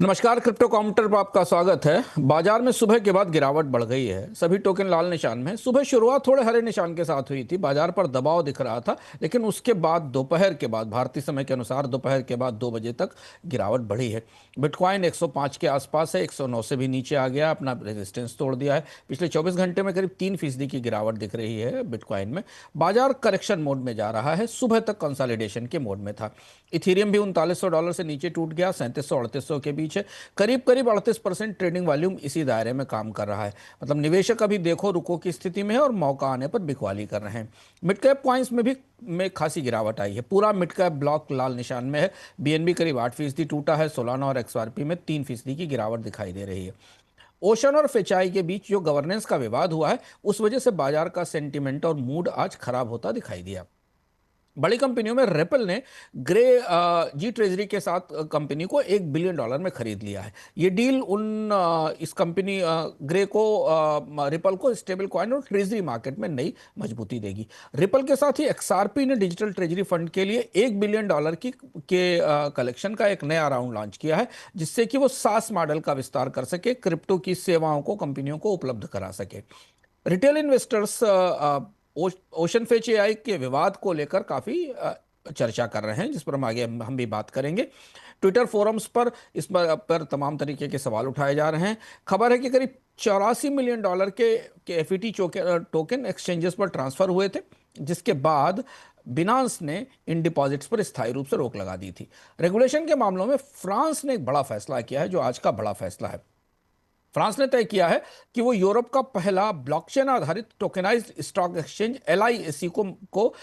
नमस्कार, crypto counter पर आपका स्वागत है। बाजार में सुबह के बाद गिरावट बढ़ गई है। सभी टोकन लाल निशान में। सुबह शुरुआत थोड़े हरे निशान के साथ हुई थी। बाजार पर दबाव दिख रहा था, लेकिन उसके बाद दोपहर के बाद, भारतीय समय के अनुसार दोपहर के बाद 2 बजे तक गिरावट बढ़ी है। बिटकॉइन 105 के आसपास है, 109 से भी नीचे आ गया, अपना रेजिस्टेंस तोड़ दिया है। पिछले 24 घंटे में करीब 3% की गिरावट दिख रही है बिटकॉइन में। बाजार करेक्शन मोड में जा रहा है, सुबह तक कंसोलिडेशन के मोड में था। इथेरियम भी $3900 से नीचे टूट गया, 3700 3800 के बीच है। करीब करीब 38% ट्रेडिंग वॉल्यूम इसी दायरे में काम कर रहा है। मतलब निवेशक अभी देखो रुको की स्थिति में है और मौका आने पर बिकवाली कर रहे हैं। मिड कैप कॉइन्स में भी खासी गिरावट आई है। पूरा मिड कैप ब्लॉक लाल निशान में है। बीएनबी करीब 8% टूटा है। सोलाना और एक्सआरपी में 3% की गिरावट दिखाई दे रही है। ओशन और फेचाई के बीच जो गवर्नेंस का विवाद हुआ है, उस वजह से बाजार का सेंटीमेंट और मूड आज खराब होता दिखाई दिया। बड़ी कंपनियों में रिपल ने ग्रे जी ट्रेजरी के साथ कंपनी को $1 बिलियन में खरीद लिया है। ये डील इस कंपनी ग्रे को रिपल को स्टेबल कॉइन और ट्रेजरी मार्केट में नई मजबूती देगी। रिपल के साथ ही एक्सआरपी ने डिजिटल ट्रेजरी फंड के लिए $1 बिलियन के कलेक्शन का एक नया राउंड लॉन्च किया है, जिससे कि वो सास मॉडल का विस्तार कर सके, क्रिप्टो की सेवाओं को कंपनियों को उपलब्ध करा सके। Retail investors ocean fetch AI के विवाद को लेकर काफी चर्चा कर रहे हैं, जिस पर हम आगे हम भी बात करेंगे। ट्विटर फोरम्स पर इस पर तमाम तरीके के सवाल उठाए जा रहे हैं। खबर है कि करीब $84 मिलियन के एफईटी टोकन एक्सचेंजेस पर ट्रांसफर हुए थे, जिसके बाद बिनांस ने इन डिपॉजिट्स पर स्थायी रूप से रोक लगा दी थी। रेगुलेशन के मामलों में फ्रांस ने एक बड़ा फैसला किया है, जो आज का बड़ा फैसला है। फ्रांस ने तय किया है कि वो यूरोप का पहला ब्लॉकचेन आधारित टोकेनाइज्ड स्टॉक एक्सचेंज एलआईएसी को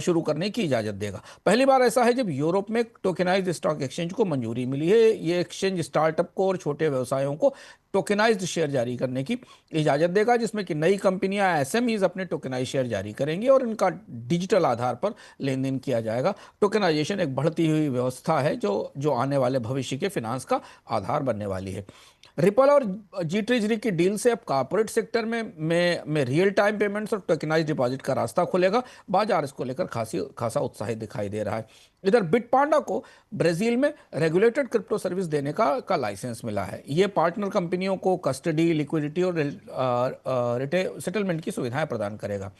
शुरू करने की इजाजत देगा। पहली बार ऐसा है जब यूरोप में टोकेनाइज्ड स्टॉक एक्सचेंज को मंजूरी मिली है। ये एक्सचेंज स्टार्टअप को और छोटे व्यवसायों को टोकेनाइज्ड शेयर जारी करने की इजाजत देगा, जिसमें कि नई कंपनियां एसएमईज अपने टोकेनाइज शेयर जारी करेंगी और इनका डिजिटल आधार पर लेन देन किया जाएगा। टोकेनाइजेशन एक बढ़ती हुई व्यवस्था है जो आने वाले भविष्य के फिनांस का आधार बनने वाली है। रिपल और जी ट्रेजरी की डील से अब कॉर्पोरेट सेक्टर में रियल टाइम पेमेंट्स और टोकेनाइज डिपॉजिट का रास्ता खुलेगा। बाजार इसको लेकर खासा उत्साहित दिखाई दे रहा है। इधर बिटपांडा को ब्राजील में रेगुलेटेड क्रिप्टो सर्विस देने का लाइसेंस मिला है। ये पार्टनर कंपनियों को कस्टडी, लिक्विडिटी और रिटेल सेटलमेंट की सुविधाएं प्रदान करेगा।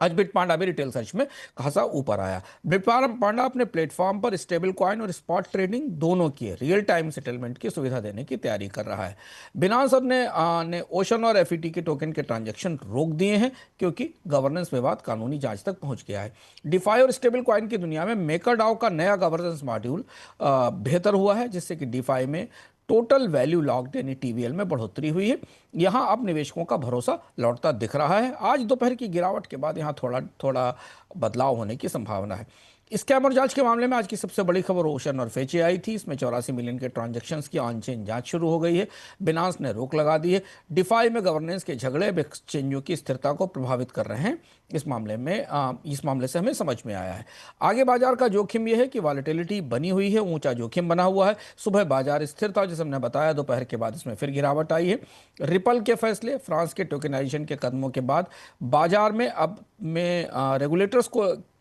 आज बिटपांडा भी रिटेल सर्च में खासा ऊपर आया। बिटपांडा अपने प्लेटफॉर्म पर स्टेबल कॉइन और स्पॉट ट्रेडिंग दोनों की रियल टाइम सेटलमेंट की सुविधा देने की तैयारी कर रहा है। बिनांस ने ओशन और एफईटी के टोकन के ट्रांजैक्शन रोक दिए हैं, क्योंकि गवर्नेंस विवाद कानूनी जांच तक पहुंच गया है। डिफाई और स्टेबल कॉइन की दुनिया में मेकरडाओ का नया गवर्नेंस मॉड्यूल बेहतर हुआ है, जिससे कि डिफाई में टोटल वैल्यू लॉक्ड यानी टीवीएल में बढ़ोतरी हुई है। यहां अब निवेशकों का भरोसा लौटता दिख रहा है। आज दोपहर की गिरावट के बाद यहां थोड़ा थोड़ा बदलाव होने की संभावना है। स्कैम और जांच के मामले में आज की सबसे बड़ी खबर ओशन और फेचे आई थी। इसमें 84 मिलियन के ट्रांजैक्शंस की ऑन चेन जांच शुरू हो गई है। बिनांस ने रोक लगा दी है। डिफाई में गवर्नेंस के झगड़े एक्सचेंजों की स्थिरता को प्रभावित कर रहे हैं। इस मामले से हमें समझ में आया है। आगे बाजार का जोखिम यह है कि वॉलेटिलिटी बनी हुई है, ऊंचा जोखिम बना हुआ है। सुबह बाजार स्थिर था, जैसे हमने बताया। दोपहर के बाद इसमें फिर गिरावट आई है। रिपल के फैसले, फ्रांस के टोकेनाइजेशन के कदमों के बाद बाजार में रेगुलेटर्स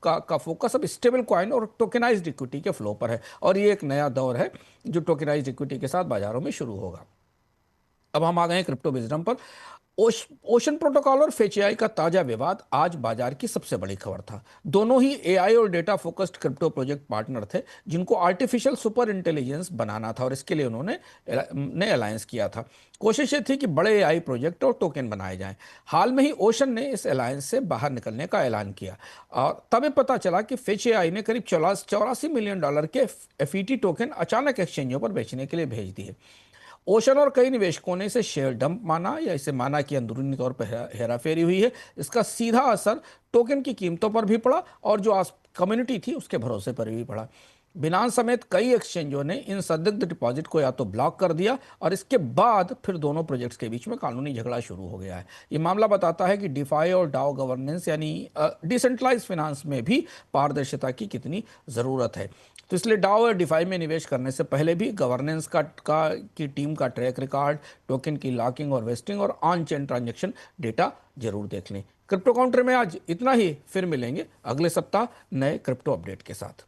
का फोकस अब स्टेबल कॉइन और टोकेनाइज्ड इक्विटी के फ्लो पर है, और ये एक नया दौर है जो टोकेनाइज्ड इक्विटी के साथ बाजारों में शुरू होगा। अब हम आ गए हैं क्रिप्टो विजडम पर। ओशन प्रोटोकॉल और फेचआई का ताजा विवाद आज बाजार की सबसे बड़ी खबर था। दोनों ही एआई और data focused crypto project partner थे, जिनको आर्टिफिशियल सुपर इंटेलिजेंस बनाना था, और इसके लिए उन्होंने अलायंस किया था। कोशिश ये थी कि बड़े एआई प्रोजेक्ट और टोकन बनाए जाएं। हाल में ही ओशन ने इस अलायंस से बाहर निकलने का ऐलान किया, और तब पता चला कि फेच एआई ने करीब $84 मिलियन के एफईटी टोकन अचानक एक्सचेंजों पर बेचने के लिए भेज दिए। ओशन और कई निवेशकों ने इसे शेयर डंप माना, या इसे माना कि अंदरूनी तौर पर हेराफेरी हुई है। इसका सीधा असर टोकन की कीमतों पर भी पड़ा, और जो कम्युनिटी थी उसके भरोसे पर भी पड़ा। बिनांस समेत कई एक्सचेंजों ने इन संदिग्ध डिपॉजिट को या तो ब्लॉक कर दिया, और इसके बाद फिर दोनों प्रोजेक्ट्स के बीच में कानूनी झगड़ा शुरू हो गया है। ये मामला बताता है कि डिफाई और डाओ गवर्नेंस यानी डिसेंट्रलाइज फाइनेंस में भी पारदर्शिता की कितनी ज़रूरत है। तो इसलिए डाओ और डिफाई में निवेश करने से पहले भी गवर्नेंस की टीम का ट्रैक रिकॉर्ड, टोकन की लॉकिंग और वेस्टिंग और ऑन चेन ट्रांजेक्शन डेटा जरूर देख लें। क्रिप्टो काउंटर में आज इतना ही। फिर मिलेंगे अगले सप्ताह नए क्रिप्टो अपडेट के साथ।